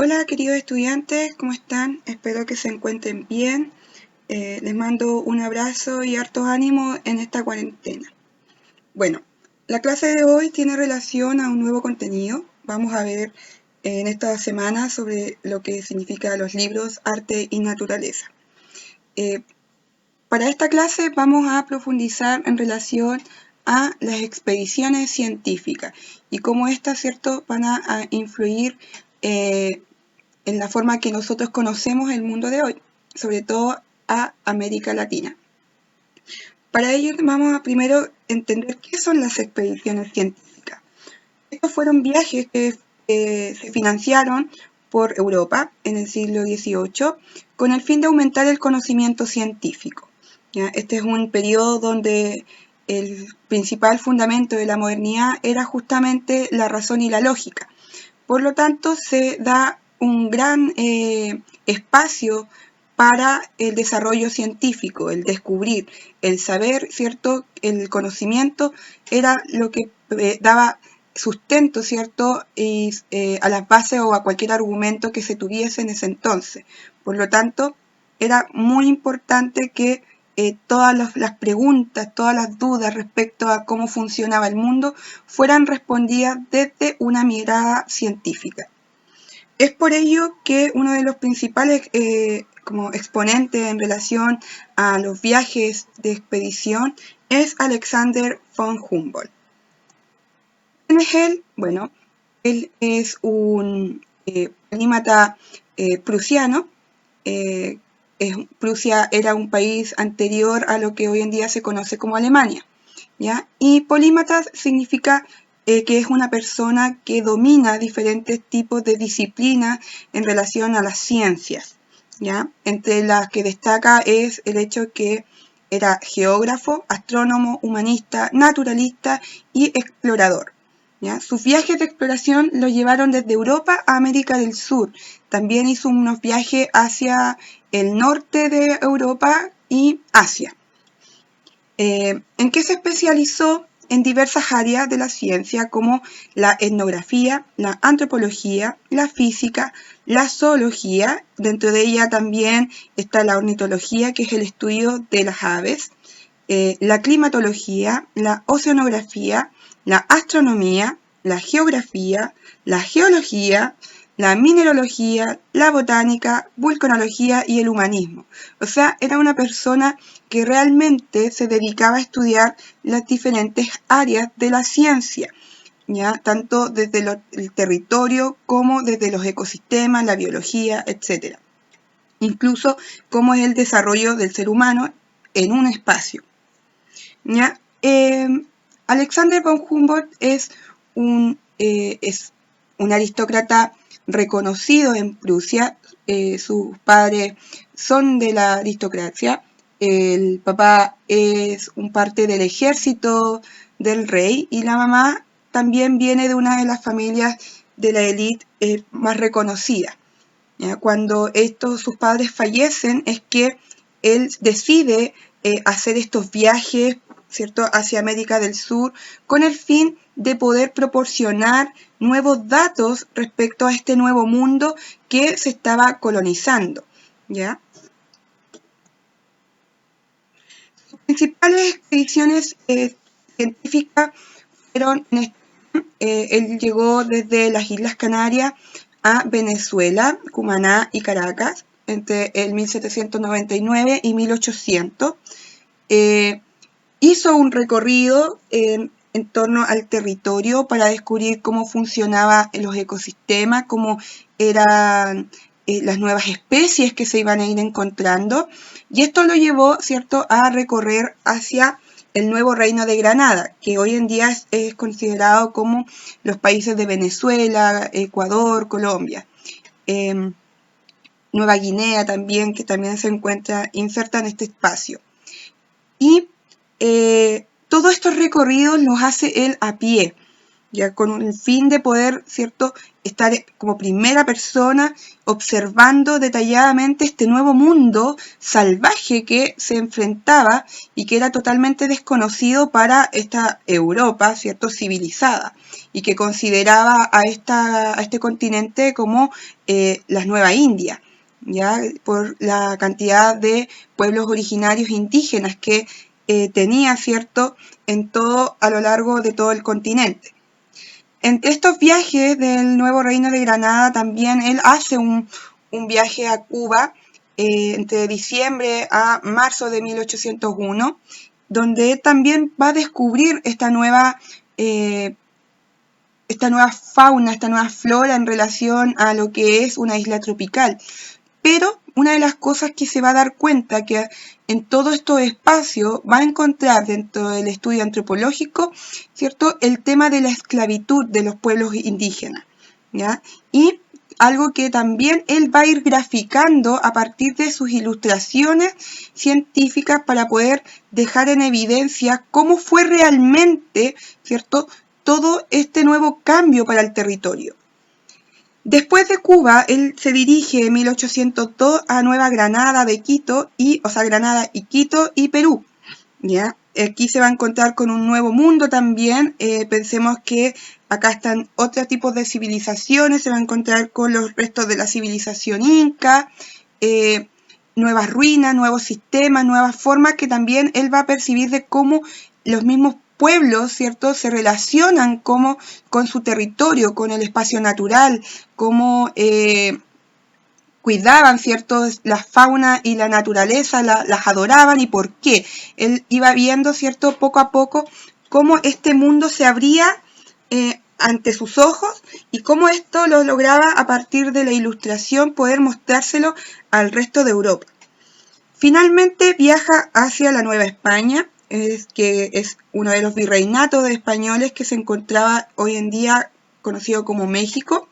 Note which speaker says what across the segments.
Speaker 1: Hola queridos estudiantes, ¿cómo están? Espero que se encuentren bien. Les mando un abrazo y hartos ánimos en esta cuarentena. Bueno, la clase de hoy tiene relación a un nuevo contenido. Vamos a ver en esta semana sobre lo que significa los libros, arte y naturaleza. Para esta clase vamos a profundizar en relación a las expediciones científicas y cómo estas, ¿cierto?, van a influir en la forma que nosotros conocemos el mundo de hoy, sobre todo a América Latina. Para ello vamos a primero entender qué son las expediciones científicas. Estos fueron viajes que se financiaron por Europa en el siglo XVIII con el fin de aumentar el conocimiento científico. ¿Ya? Este es un periodo donde el principal fundamento de la modernidad era justamente la razón y la lógica. Por lo tanto, se da un gran espacio para el desarrollo científico, el descubrir, el saber, ¿cierto? El conocimiento era lo que daba sustento, ¿cierto? Y, a las bases o a cualquier argumento que se tuviese en ese entonces. Por lo tanto, era muy importante que todas las preguntas, todas las dudas respecto a cómo funcionaba el mundo fueran respondidas desde una mirada científica. Es por ello que uno de los principales como exponentes en relación a los viajes de expedición es Alexander von Humboldt. ¿Quién es él? Bueno, él es un polímata prusiano. Prusia era un país anterior a lo que hoy en día se conoce como Alemania, ¿ya? Y polímata significa que es una persona que domina diferentes tipos de disciplinas en relación a las ciencias, ¿ya? Entre las que destaca es el hecho que era geógrafo, astrónomo, humanista, naturalista y explorador. ¿Ya? Sus viajes de exploración los llevaron desde Europa a América del Sur. También hizo unos viajes hacia el norte de Europa y Asia. ¿En qué se especializó? En diversas áreas de la ciencia como la etnografía, la antropología, la física, la zoología. Dentro de ella también está la ornitología, que es el estudio de las aves, la climatología, la oceanografía, la astronomía, la geografía, la geología, la mineralogía, la botánica, vulcanología y el humanismo. O sea, era una persona que realmente se dedicaba a estudiar las diferentes áreas de la ciencia, ¿ya? Tanto desde el territorio como desde los ecosistemas, la biología, etc. Incluso cómo es el desarrollo del ser humano en un espacio. ¿Ya? Alexander von Humboldt es un aristócrata reconocido en Prusia. Sus padres son de la aristocracia. El papá es un parte del ejército del rey y la mamá también viene de una de las familias de la élite más reconocida. ¿Ya? Cuando sus padres fallecen es que él decide hacer estos viajes, ¿cierto?, hacia América del Sur con el fin de poder proporcionar nuevos datos respecto a este nuevo mundo que se estaba colonizando, ¿ya? Sus principales expediciones científicas fueron, él llegó desde las Islas Canarias a Venezuela, Cumaná y Caracas entre el 1799 y 1800. Hizo un recorrido en torno al territorio para descubrir cómo funcionaban los ecosistemas, cómo eran las nuevas especies que se iban a ir encontrando, y esto lo llevó, ¿cierto?, a recorrer hacia el nuevo reino de Granada, que hoy en día es considerado como los países de Venezuela, Ecuador, Colombia. Nueva Guinea también, que también se encuentra inserta en este espacio. Y todos estos recorridos los hace él a pie, ya con el fin de poder, ¿cierto?, estar como primera persona observando detalladamente este nuevo mundo salvaje que se enfrentaba y que era totalmente desconocido para esta Europa, ¿cierto?, civilizada, y que consideraba a este continente como la Nueva India, ¿ya?, por la cantidad de pueblos originarios indígenas que tenía, ¿cierto?, en todo, a lo largo de todo el continente. Entre estos viajes del nuevo reino de Granada también él hace un viaje a Cuba entre diciembre a marzo de 1801, donde él también va a descubrir esta nueva fauna, esta nueva flora en relación a lo que es una isla tropical. Pero una de las cosas que se va a dar cuenta que en todos estos espacios va a encontrar dentro del estudio antropológico, ¿cierto?, el tema de la esclavitud de los pueblos indígenas, ¿ya? Y algo que también él va a ir graficando a partir de sus ilustraciones científicas para poder dejar en evidencia cómo fue realmente, ¿cierto?, todo este nuevo cambio para el territorio. Después de Cuba, él se dirige en 1802 a Nueva Granada de Quito, Granada y Quito y Perú, ¿ya? Aquí se va a encontrar con un nuevo mundo también. Pensemos que acá están otros tipos de civilizaciones, se va a encontrar con los restos de la civilización inca, nuevas ruinas, nuevos sistemas, nuevas formas que también él va a percibir de cómo los mismos pueblos, ¿cierto?, se relacionan como con su territorio, con el espacio natural, cómo cuidaban, ¿cierto?, la fauna y la naturaleza, las adoraban y por qué. Él iba viendo, ¿cierto?, poco a poco cómo este mundo se abría ante sus ojos y cómo esto lo lograba a partir de la ilustración poder mostrárselo al resto de Europa. Finalmente viaja hacia la Nueva España, que es uno de los virreinatos de españoles que se encontraba hoy en día conocido como México,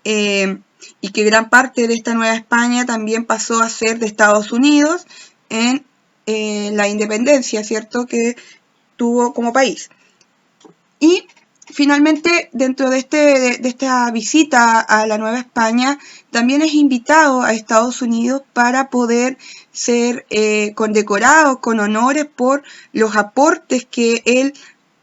Speaker 1: y que gran parte de esta Nueva España también pasó a ser de Estados Unidos en la independencia, ¿cierto?, que tuvo como país. Y finalmente, dentro de esta visita a la Nueva España, también es invitado a Estados Unidos para poder ser condecorado con honores por los aportes que él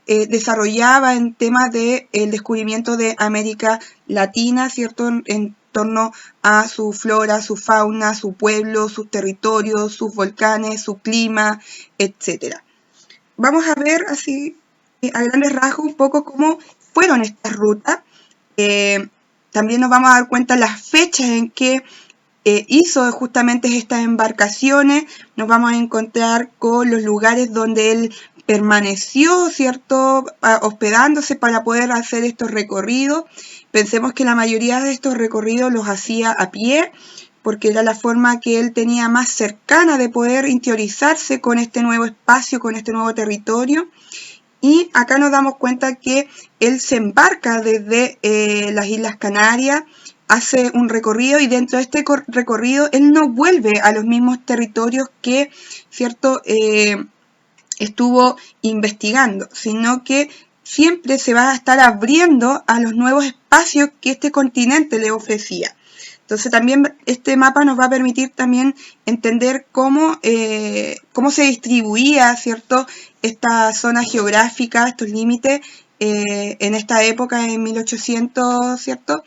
Speaker 1: desarrollaba en temas del descubrimiento de América Latina, ¿cierto?, en torno a su flora, su fauna, su pueblo, sus territorios, sus volcanes, su clima, etc. Vamos a ver así a grandes rasgos un poco cómo fueron estas rutas. También nos vamos a dar cuenta las fechas en que hizo justamente estas embarcaciones. Nos vamos a encontrar con los lugares donde él permaneció, ¿cierto?, hospedándose para poder hacer estos recorridos. Pensemos que la mayoría de estos recorridos los hacía a pie, porque era la forma que él tenía más cercana de poder interiorizarse con este nuevo espacio, con este nuevo territorio. Y acá nos damos cuenta que él se embarca desde las Islas Canarias, hace un recorrido y dentro de este recorrido él no vuelve a los mismos territorios que, ¿cierto?, estuvo investigando, sino que siempre se va a estar abriendo a los nuevos espacios que este continente le ofrecía. Entonces también este mapa nos va a permitir también entender cómo se distribuía, ¿cierto?, esta zona geográfica, estos límites en esta época, en 1800, ¿cierto?,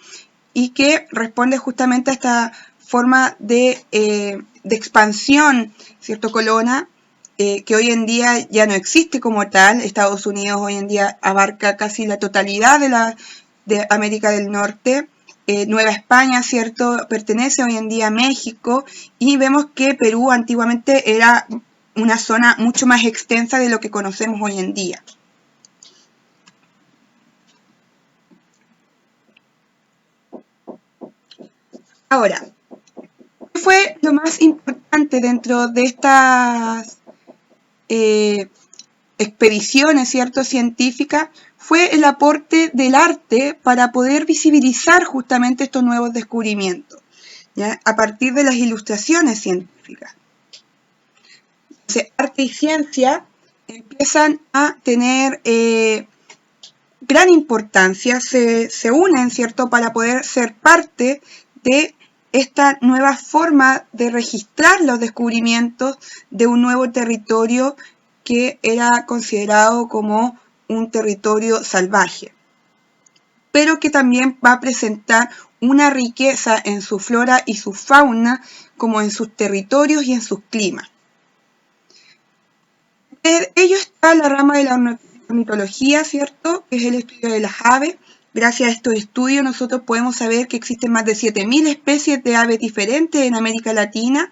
Speaker 1: y que responde justamente a esta forma de expansión, ¿cierto?, colona, que hoy en día ya no existe como tal. Estados Unidos hoy en día abarca casi la totalidad de América del Norte. Nueva España, ¿cierto?, pertenece hoy en día a México, y vemos que Perú antiguamente era una zona mucho más extensa de lo que conocemos hoy en día. Ahora, ¿qué fue lo más importante dentro de estas expediciones, ¿cierto?, científicas? Fue el aporte del arte para poder visibilizar justamente estos nuevos descubrimientos, ¿ya?, a partir de las ilustraciones científicas. Entonces, arte y ciencia empiezan a tener gran importancia, se unen, ¿cierto?, para poder ser parte de esta nueva forma de registrar los descubrimientos de un nuevo territorio que era considerado como un territorio salvaje, pero que también va a presentar una riqueza en su flora y su fauna, como en sus territorios y en sus climas. De ello está la rama de la ornitología, ¿cierto?, que es el estudio de las aves. Gracias a estos estudios nosotros podemos saber que existen más de 7.000 especies de aves diferentes en América Latina.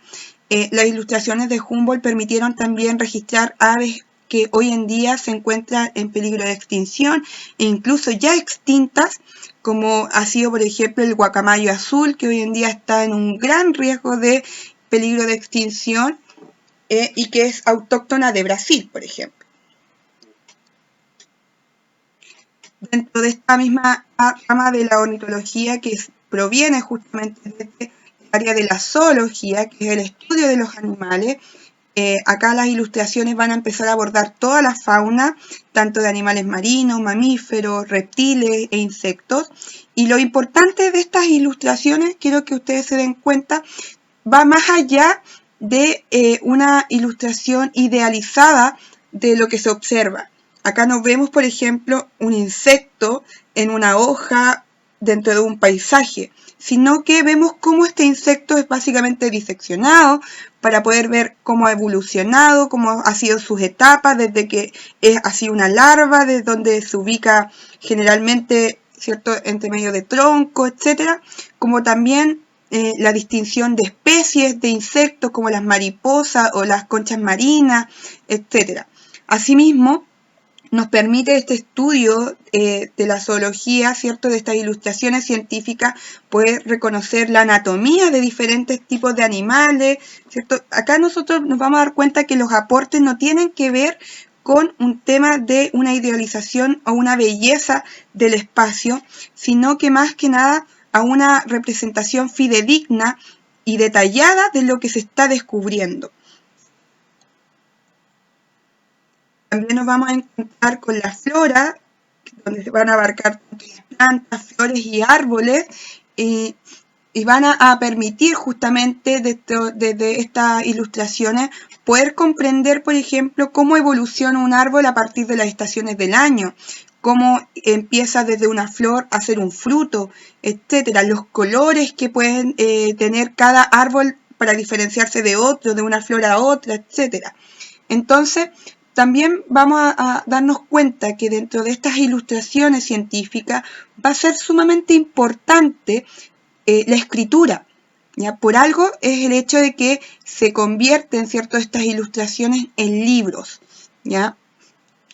Speaker 1: Las ilustraciones de Humboldt permitieron también registrar aves que hoy en día se encuentran en peligro de extinción e incluso ya extintas, como ha sido, por ejemplo, el guacamayo azul, que hoy en día está en un gran riesgo de peligro de extinción y que es autóctona de Brasil, por ejemplo. Dentro de esta misma rama de la ornitología que proviene justamente de el área de la zoología, que es el estudio de los animales, acá las ilustraciones van a empezar a abordar toda la fauna, tanto de animales marinos, mamíferos, reptiles e insectos. Y lo importante de estas ilustraciones, quiero que ustedes se den cuenta, va más allá de una ilustración idealizada de lo que se observa. Acá nos vemos, por ejemplo, un insecto en una hoja dentro de un paisaje, sino que vemos cómo este insecto es básicamente diseccionado para poder ver cómo ha evolucionado, cómo ha sido sus etapas, desde que ha sido una larva, desde donde se ubica generalmente, ¿cierto?, entre medio de tronco, etcétera, como también la distinción de especies de insectos como las mariposas o las conchas marinas, etc. Asimismo, nos permite este estudio de la zoología, ¿cierto?, de estas ilustraciones científicas, poder reconocer la anatomía de diferentes tipos de animales, ¿cierto? Acá nosotros nos vamos a dar cuenta que los aportes no tienen que ver con un tema de una idealización o una belleza del espacio, sino que más que nada a una representación fidedigna y detallada de lo que se está descubriendo. También nos vamos a encontrar con la flora, donde se van a abarcar plantas, flores y árboles, y van a permitir justamente desde estas ilustraciones poder comprender, por ejemplo, cómo evoluciona un árbol a partir de las estaciones del año, cómo empieza desde una flor a ser un fruto, etcétera, los colores que pueden tener cada árbol para diferenciarse de otro, de una flor a otra, etcétera. Entonces, también vamos a darnos cuenta que dentro de estas ilustraciones científicas va a ser sumamente importante la escritura. ¿Ya? Por algo es el hecho de que se convierten, ¿cierto?, estas ilustraciones en libros. ¿Ya?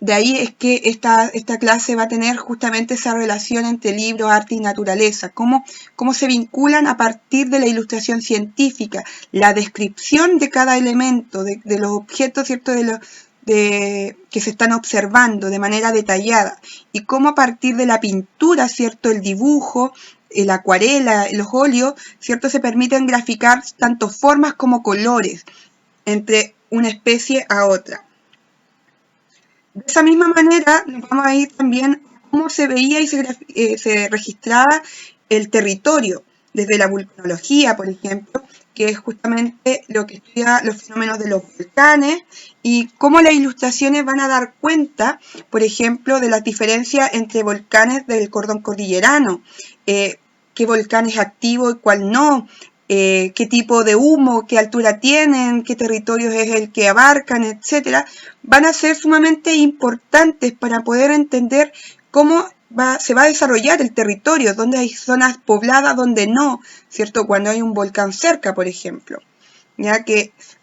Speaker 1: De ahí es que esta clase va a tener justamente esa relación entre libro, arte y naturaleza, cómo se vinculan a partir de la ilustración científica, la descripción de cada elemento, de los objetos, ¿cierto?, que se están observando de manera detallada, y cómo a partir de la pintura, ¿cierto?, el dibujo, la acuarela, los óleos, ¿cierto?, se permiten graficar tanto formas como colores entre una especie a otra. De esa misma manera nos vamos a ir también a cómo se veía y se registraba el territorio, desde la vulcanología, por ejemplo, que es justamente lo que estudia los fenómenos de los volcanes, y cómo las ilustraciones van a dar cuenta, por ejemplo, de las diferencias entre volcanes del cordón cordillerano, qué volcán es activo y cuál no, qué tipo de humo, qué altura tienen, qué territorios es el que abarcan, etcétera, van a ser sumamente importantes para poder entender cómo se va a desarrollar el territorio, dónde hay zonas pobladas, dónde no, ¿cierto? Cuando hay un volcán cerca, por ejemplo. ¿Ya?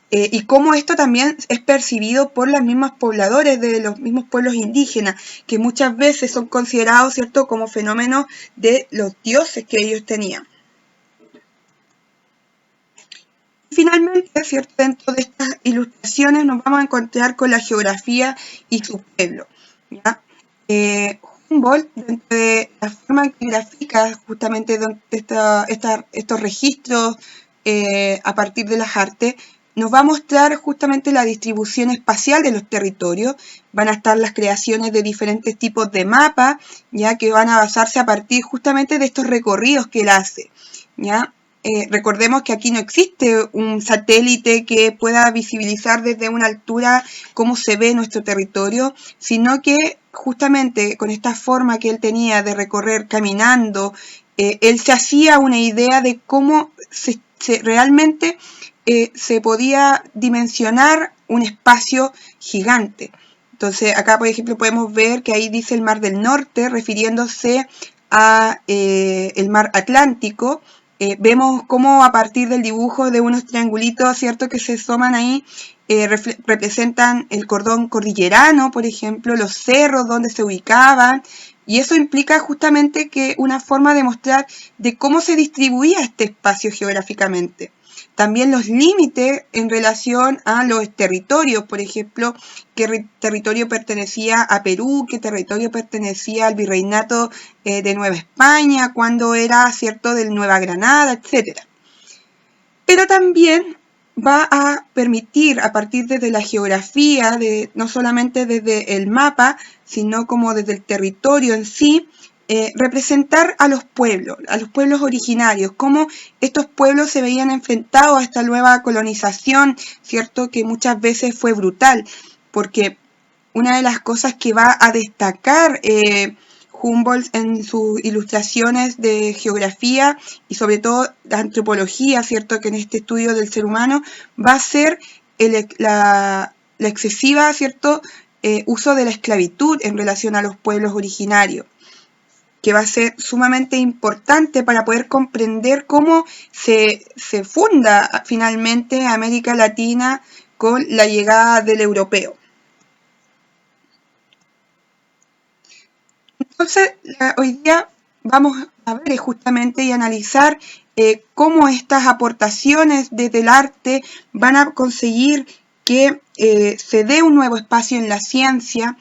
Speaker 1: Y cómo esto también es percibido por los mismos pobladores de los mismos pueblos indígenas, que muchas veces son considerados, ¿cierto?, como fenómenos de los dioses que ellos tenían. Finalmente, ¿cierto?, dentro de estas ilustraciones nos vamos a encontrar con la geografía y su pueblo. ¿Ya? Humboldt, dentro de la forma en que grafica justamente estos registros a partir de las artes, nos va a mostrar justamente la distribución espacial de los territorios. Van a estar las creaciones de diferentes tipos de mapas, ya que van a basarse a partir justamente de estos recorridos que él hace, ¿ya? Recordemos que aquí no existe un satélite que pueda visibilizar desde una altura cómo se ve nuestro territorio, sino que justamente con esta forma que él tenía de recorrer caminando, él se hacía una idea de cómo realmente se podía dimensionar un espacio gigante. Entonces acá por ejemplo podemos ver que ahí dice el Mar del Norte refiriéndose a el Mar Atlántico. Vemos cómo a partir del dibujo de unos triangulitos, ¿cierto?, que se asoman ahí, representan el cordón cordillerano, por ejemplo, los cerros donde se ubicaban, y eso implica justamente que una forma de mostrar de cómo se distribuía este espacio geográficamente. También los límites en relación a los territorios, por ejemplo, qué territorio pertenecía a Perú, qué territorio pertenecía al virreinato de Nueva España, cuándo era, ¿cierto?, del Nueva Granada, etc. Pero también va a permitir, a partir desde la geografía, no solamente desde el mapa, sino como desde el territorio en sí, representar a los pueblos originarios, cómo estos pueblos se veían enfrentados a esta nueva colonización, ¿cierto?, que muchas veces fue brutal, porque una de las cosas que va a destacar Humboldt en sus ilustraciones de geografía y sobre todo la antropología, ¿cierto?, que en este estudio del ser humano va a ser la excesiva, ¿cierto?, uso de la esclavitud en relación a los pueblos originarios, que va a ser sumamente importante para poder comprender cómo se funda finalmente América Latina con la llegada del europeo. Entonces, hoy día vamos a ver justamente y analizar cómo estas aportaciones desde el arte van a conseguir que se dé un nuevo espacio en la ciencia,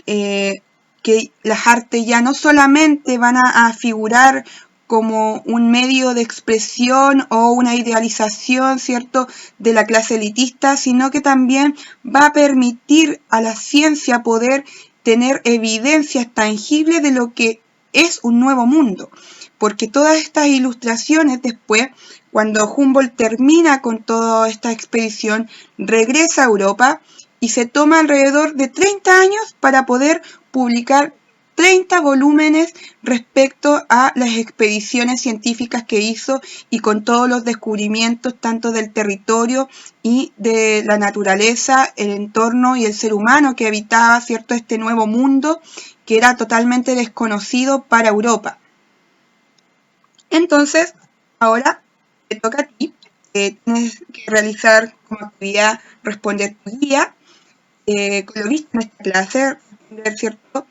Speaker 1: que las artes ya no solamente van a figurar como un medio de expresión o una idealización, ¿cierto?, de la clase elitista, sino que también va a permitir a la ciencia poder tener evidencias tangibles de lo que es un nuevo mundo. Porque todas estas ilustraciones después, cuando Humboldt termina con toda esta expedición, regresa a Europa y se toma alrededor de 30 años para poder publicar 30 volúmenes respecto a las expediciones científicas que hizo y con todos los descubrimientos tanto del territorio y de la naturaleza, el entorno y el ser humano que habitaba, ¿cierto?, este nuevo mundo que era totalmente desconocido para Europa. Entonces, ahora te toca a ti, tienes que realizar como actividad responder tu guía, con lo visto en esta clase, responder, ¿cierto?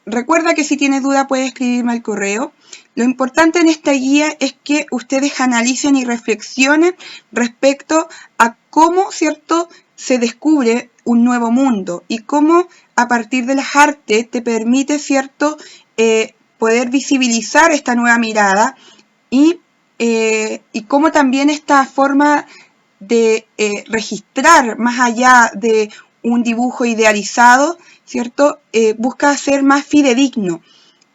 Speaker 1: Recuerda que si tienes duda puedes escribirme al correo. Lo importante en esta guía es que ustedes analicen y reflexionen respecto a cómo, ¿cierto?, se descubre un nuevo mundo y cómo a partir de las artes te permite, ¿cierto?, poder visibilizar esta nueva mirada y cómo también esta forma de registrar más allá de un dibujo idealizado, ¿cierto?, busca ser más fidedigno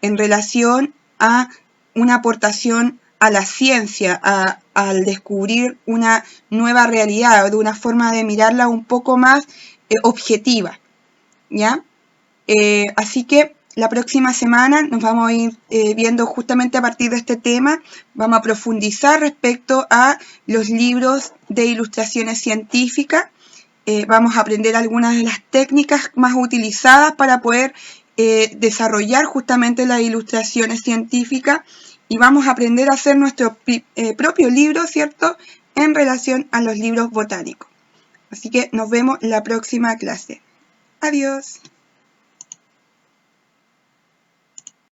Speaker 1: en relación a una aportación a la ciencia, al descubrir una nueva realidad, o de una forma de mirarla un poco más objetiva, ¿ya? Así que la próxima semana nos vamos a ir viendo justamente a partir de este tema, vamos a profundizar respecto a los libros de ilustraciones científicas, vamos a aprender algunas de las técnicas más utilizadas para poder desarrollar justamente las ilustraciones científicas y vamos a aprender a hacer nuestro propio libro, ¿cierto?, en relación a los libros botánicos. Así que nos vemos en la próxima clase. Adiós.